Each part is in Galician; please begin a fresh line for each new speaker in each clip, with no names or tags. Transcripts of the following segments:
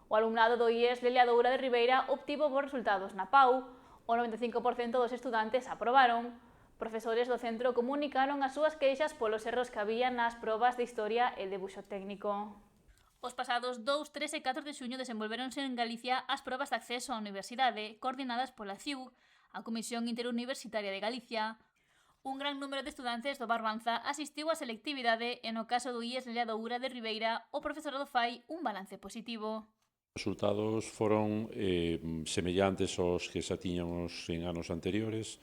O alumnado do IES Leliadoura de Ribeira obtivo bons resultados na PAU, o 95% dos estudantes aprobaron. Profesores do centro comunicaron as súas queixas polos erros que había nas probas de Historia e Debuxo Técnico. Os pasados 2, 3 e 4 de xuño desenvolveronse en Galicia as probas de acceso á universidade coordinadas pola CIUG, a Comisión Interuniversitaria de Galicia. Un gran número de estudantes do Barbanza asistiu á selectividade e no caso do IES Leliadoura de Ribeira o profesorado fai un balance positivo.
Os resultados foron semellantes aos que xa tiñamos en anos anteriores.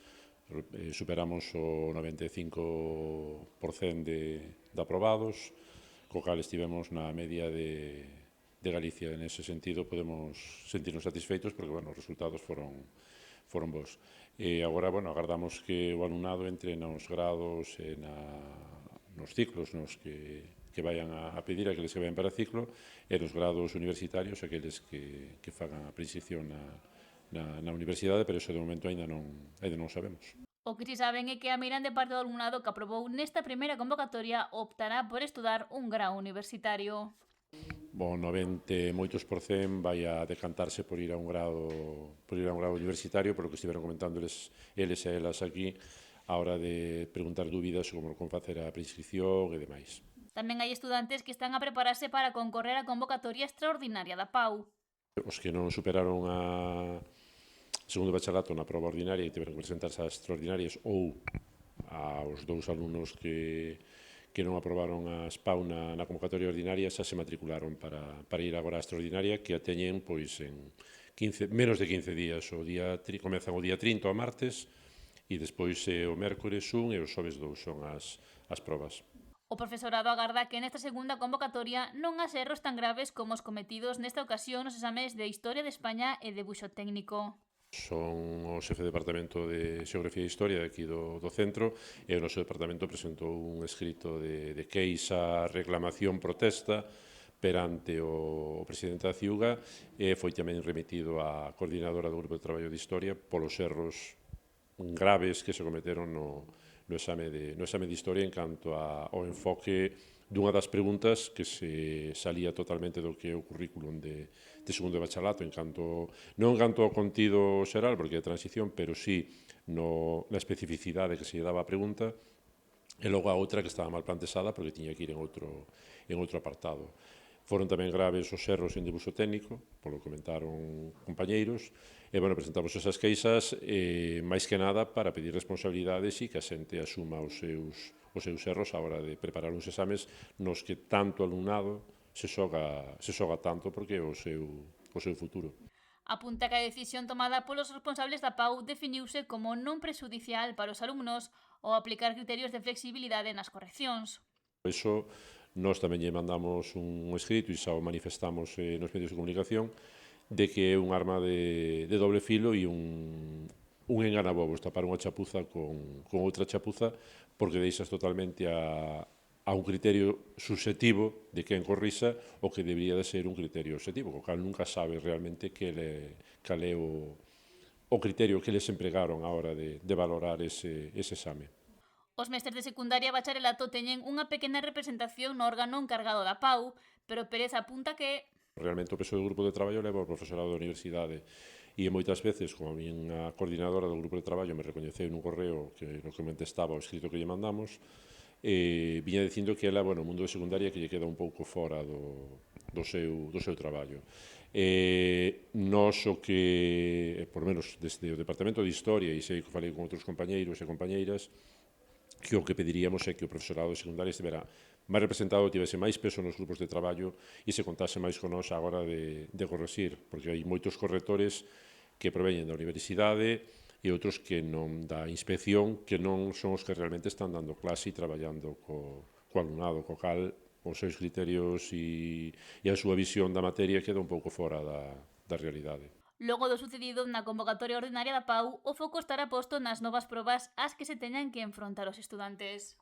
Superamos o 95% de aprobados, co cal estivemos na media de Galicia. En ese sentido podemos sentirnos satisfeitos porque os resultados foron bons. Agora, agardamos que o alumnado entre nos grados e nos ciclos nos que vayan a pedir, aqueles que vayan para ciclo, e nos grados universitarios, aqueles que fagan a preinscripción na universidade, pero iso de momento ainda non sabemos.
O que si saben é que a miran de parte do alumnado que aprobou nesta primeira convocatoria optará por estudar un grau universitario.
O 90 moitos por cen vai a decantarse por ir a un grado universitario, por lo que estiveron comentando eles e elas aquí, a hora de preguntar dúbidas sobre como facer a preinscripción e demais.
Tamén hai estudantes que están a prepararse para concorrer á convocatoria extraordinaria da PAU.
Os que non superaron a segundo bachalato na proba ordinaria e tiveron que presentarse ás extraordinarias, ou aos dous alumnos que non aprobaron as PAU na convocatoria ordinaria, xa se matricularon para ir agora á extraordinaria, que a teñen pois en menos de 15 días. Comezan o día 30, o martes, e despois o mércores 1 e o xoves 2 son as probas.
O profesorado agarda que nesta segunda convocatoria non haxa erros tan graves como os cometidos nesta ocasión nos exames de Historia de España e Debuxo Técnico.
Son o xefe de Departamento de Xeografía e Historia aquí do centro, e o noso departamento presentou un escrito de queixa, reclamación, protesta perante o presidente da CIUGA, e foi tamén remitido á coordinadora do Grupo de Traballo de Historia polos erros graves que se cometeron no exame de Historia en canto ao enfoque dunha das preguntas que se salía totalmente do que é o currículum de segundo de bachalato, non en canto ao contido xeral, porque é transición, pero sí na especificidade que se lle daba a pregunta, e logo a outra que estaba mal plantexada porque tiña que ir en outro apartado. Foron tamén graves os erros en debuxo técnico, polo que comentaron compañeiros, e, presentamos esas queixas, máis que nada, para pedir responsabilidades e que a xente asuma os seus erros a hora de preparar uns exames nos que tanto alumnado se xoga tanto porque é o seu futuro.
Apunta que a decisión tomada polos responsables da PAU definiuse como non prexudicial para os alumnos ao aplicar criterios de flexibilidade nas correccións.
Iso nós tamén lle mandamos un escrito e xa o manifestamos nos medios de comunicación de que é un arma de doble filo e un enganabobos, tapar unha chapuza con outra chapuza, porque deixas totalmente a un criterio subxetivo de quen corrixa o que debería de ser un criterio obxectivo, co cal nunca sabe realmente cal é o criterio que eles empregaron a hora de valorar ese exame.
Os mestres de secundaria e bacharelato teñen unha pequena representación no órgano encargado da PAU, pero Pérez apunta que
realmente o peso do grupo de traballo leva o profesorado da universidade, e moitas veces, como a minha coordinadora do grupo de traballo me recoñeceu nun correo no que contestaba o escrito que lle mandamos, viña dicindo que ela, o mundo de secundaria que lle queda un pouco fora do seu traballo. Nós o que, por menos desde o Departamento de Historia, e sei que falei con outros compañeiros e compañeiras, que o que pediríamos é que o profesorado de secundaria estivera máis representado, tivese máis peso nos grupos de traballo e se contase máis con nós a hora de corregir, porque hai moitos correctores que proveñen da universidade e outros que non da inspección, que non son os que realmente están dando clase e traballando co alumnado, co cal os seus criterios e a súa visión da materia queda un pouco fora da realidade.
Logo do sucedido na convocatoria ordinaria da PAU, o foco estará posto nas novas probas ás que se teñan que enfrontar os estudantes.